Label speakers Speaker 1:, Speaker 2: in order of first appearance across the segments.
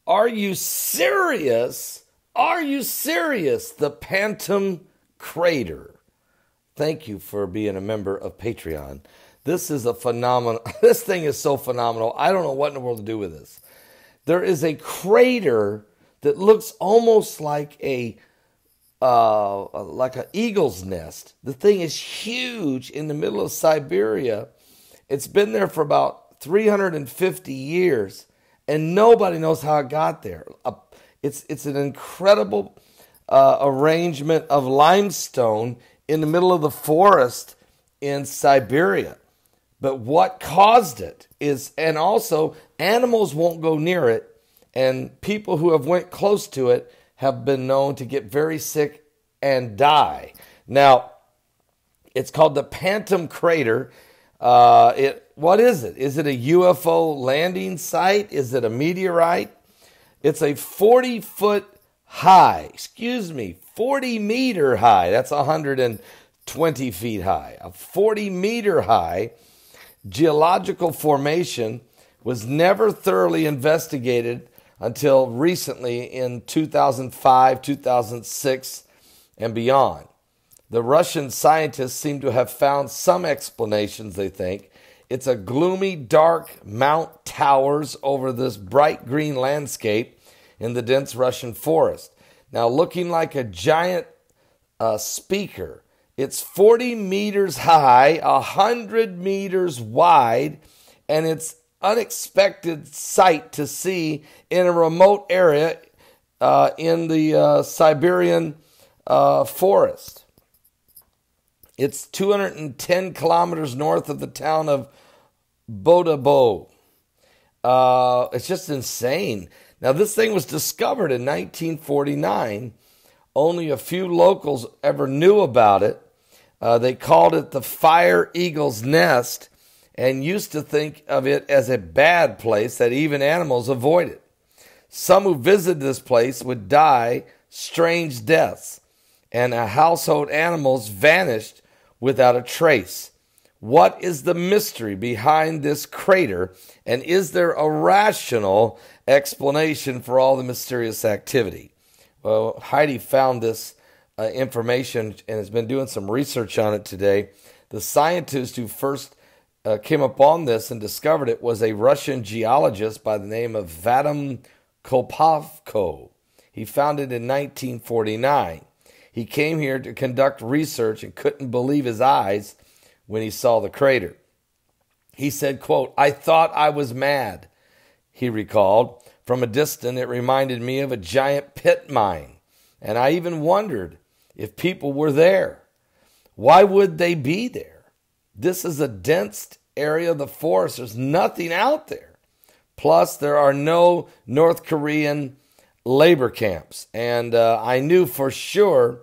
Speaker 1: Are you serious? Are you serious? The Patom crater. Thank you for being a member of Patreon. This is a phenomenal. This thing is so phenomenal. I don't know what in the world to do with this. There is a crater that looks almost like an eagle's nest. The thing is huge in the middle of Siberia. It's been there for about 350 years, and nobody knows how it got there. It's an incredible arrangement of limestone in the middle of the forest in Siberia. But what caused it is, and also animals won't go near it, and people who have went close to it have been known to get very sick and die. Now, it's called the Patom crater. What is it? Is it a UFO landing site? Is it a meteorite? It's a 40-foot high, 40-meter high. That's 120 feet high. A 40-meter high geological formation was never thoroughly investigated until recently in 2005, 2006, and beyond. The Russian scientists seem to have found some explanations, they think. It's a gloomy, dark mount towers over this bright green landscape in the dense Russian forest. Now, looking like a giant speaker, it's 40 meters high, 100 meters wide, and it's unexpected sight to see in a remote area in the Siberian forest. It's 210 kilometers north of the town of Bodabo. It's just insane. Now, this thing was discovered in 1949. Only a few locals ever knew about it. They called it the Fire Eagle's Nest and used to think of it as a bad place that even animals avoided. Some who visited this place would die strange deaths, and household animals vanished without a trace. What is the mystery behind this crater, and is there a rational explanation for all the mysterious activity? Well, Heidi found this information and has been doing some research on it today. The scientist who first came upon this and discovered it was a Russian geologist by the name of Patom. He found it in 1949. He came here to conduct research and couldn't believe his eyes when he saw the crater. He said, quote, "I thought I was mad," he recalled. From a distance, it reminded me of a giant pit mine, and I even wondered if people were there. Why would they be there? This is a dense area of the forest. There's nothing out there. Plus, there are no North Korean labor camps. And I knew for sure,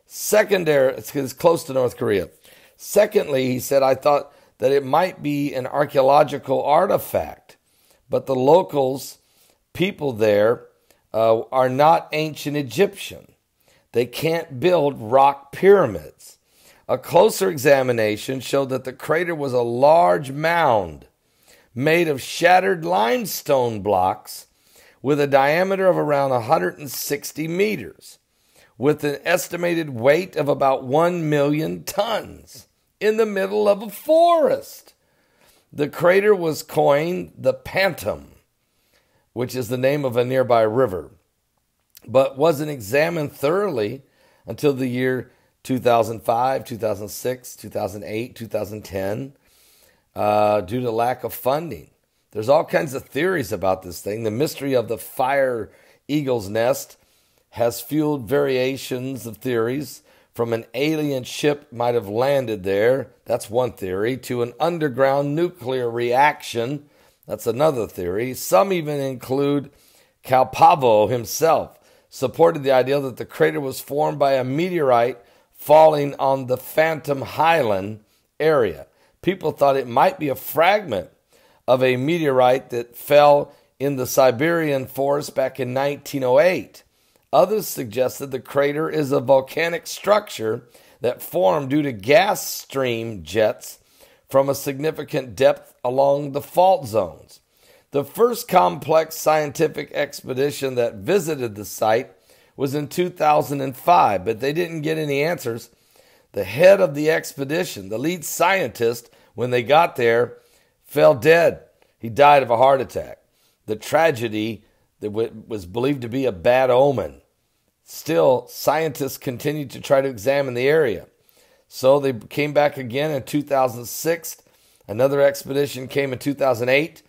Speaker 1: it's close to North Korea. Secondly, he said, I thought that it might be an archaeological artifact. But the locals, people there, are not ancient Egyptian. They can't build rock pyramids. A closer examination showed that the crater was a large mound made of shattered limestone blocks with a diameter of around 160 meters, with an estimated weight of about 1 million tons in the middle of a forest. The crater was coined the Patom, which is the name of a nearby river, but wasn't examined thoroughly until the year 2005, 2006, 2008, 2010, due to lack of funding. There's all kinds of theories about this thing. The mystery of the Fire Eagle's Nest has fueled variations of theories, from an alien ship might have landed there, that's one theory, to an underground nuclear reaction, that's another theory. Some even include Kalpavo himself, supported the idea that the crater was formed by a meteorite falling on the Patom Highland area. People thought it might be a fragment of a meteorite that fell in the Siberian forest back in 1908. Others suggested the crater is a volcanic structure that formed due to gas stream jets from a significant depth along the fault zones. The first complex scientific expedition that visited the site was in 2005, but they didn't get any answers. The head of the expedition, the lead scientist, when they got there, fell dead. He died of a heart attack. The tragedy that was believed to be a bad omen. Still, scientists continued to try to examine the area. So they came back again in 2006. Another expedition came in 2008.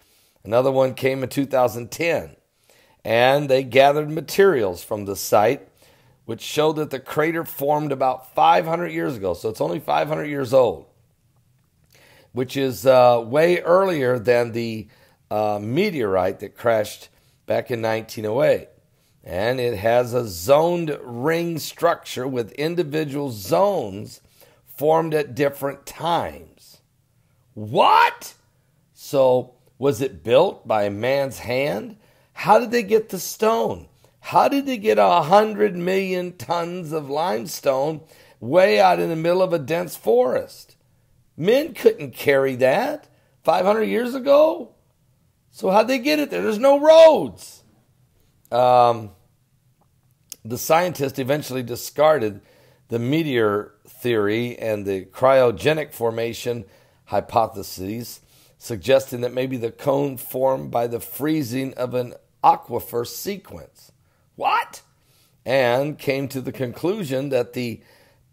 Speaker 1: Another one came in 2010. And they gathered materials from the site, which showed that the crater formed about 500 years ago. So it's only 500 years old, which is way earlier than the meteorite that crashed back in 1908. And it has a zoned ring structure with individual zones formed at different times. What? So was it built by a man's hand? How did they get the stone? How did they get 100 million tons of limestone way out in the middle of a dense forest? Men couldn't carry that 500 years ago. So how'd they get it there? There's no roads. The scientists eventually discarded the meteor theory and the cryogenic formation hypotheses, suggesting that maybe the cone formed by the freezing of an aquifer sequence. What? And came to the conclusion that the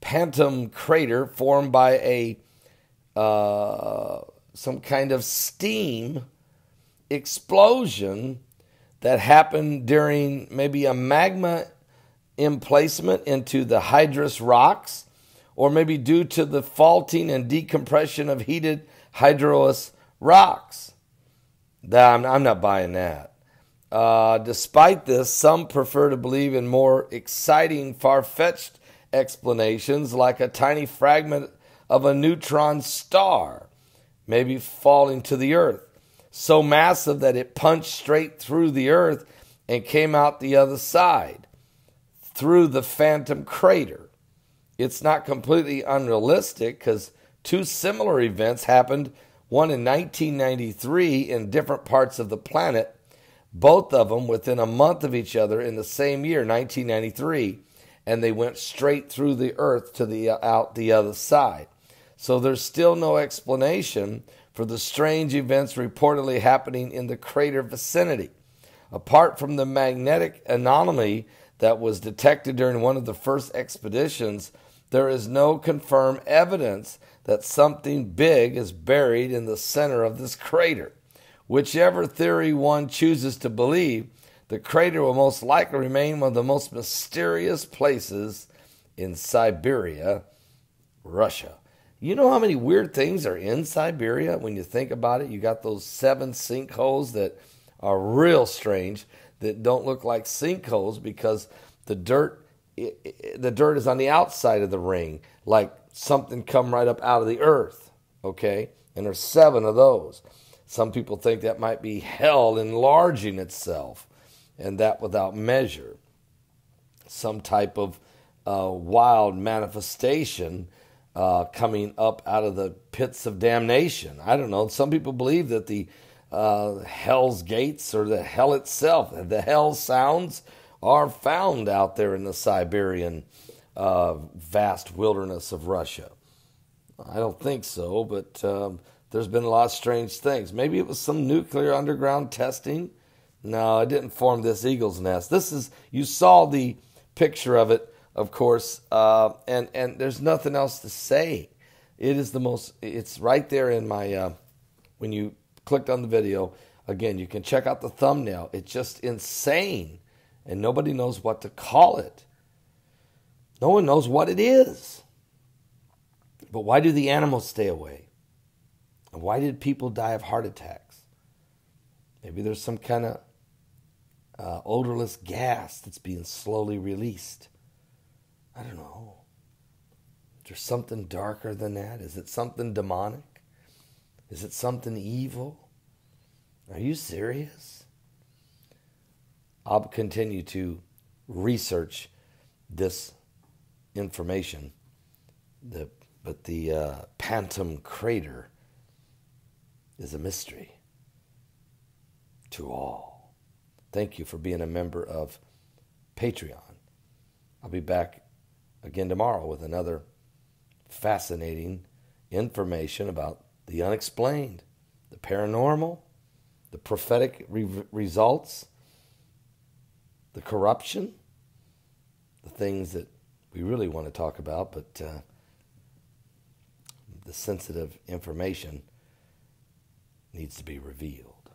Speaker 1: Patom crater formed by a some kind of steam explosion that happened during maybe a magma emplacement into the hydrous rocks, or maybe due to the faulting and decompression of heated hydrous rocks. I'm not buying that. Despite this, some prefer to believe in more exciting, far-fetched explanations, like a tiny fragment of a neutron star, maybe falling to the earth, so massive that it punched straight through the earth and came out the other side, through the Patom crater. It's not completely unrealistic, because two similar events happened, one in 1993 in different parts of the planet, both of them within a month of each other in the same year, 1993, and they went straight through the earth to out the other side. So there's still no explanation for the strange events reportedly happening in the crater vicinity. Apart from the magnetic anomaly that was detected during one of the first expeditions, there is no confirmed evidence that something big is buried in the center of this crater. Whichever theory one chooses to believe, the crater will most likely remain one of the most mysterious places in Siberia, Russia. You know how many weird things are in Siberia when you think about it? You got those 7 sinkholes that are real strange, that don't look like sinkholes because the dirt is on the outside of the ring, like something come right up out of the earth, okay? And there's 7 of those. Some people think that might be hell enlarging itself, and that without measure. Some type of wild manifestation coming up out of the pits of damnation. I don't know. Some people believe that the hell's gates, or the hell itself, the hell sounds, are found out there in the Siberian vast wilderness of Russia. I don't think so, but there's been a lot of strange things. Maybe it was some nuclear underground testing. No, it didn't form this eagle's nest. You saw the picture of it, of course, and there's nothing else to say. It's right there in my, when you clicked on the video, again, you can check out the thumbnail. It's just insane, and nobody knows what to call it. No one knows what it is. But why do the animals stay away? And why did people die of heart attacks? Maybe there's some kind of odorless gas that's being slowly released. I don't know. Is there something darker than that? Is it something demonic? Is it something evil? Are you serious? I'll continue to research this information. But the Patom crater is a mystery. to all. Thank you for being a member of Patreon. I'll be back again tomorrow with another fascinating information about the unexplained, the paranormal, the prophetic results, the corruption, the things that we really want to talk about, but the sensitive information needs to be revealed.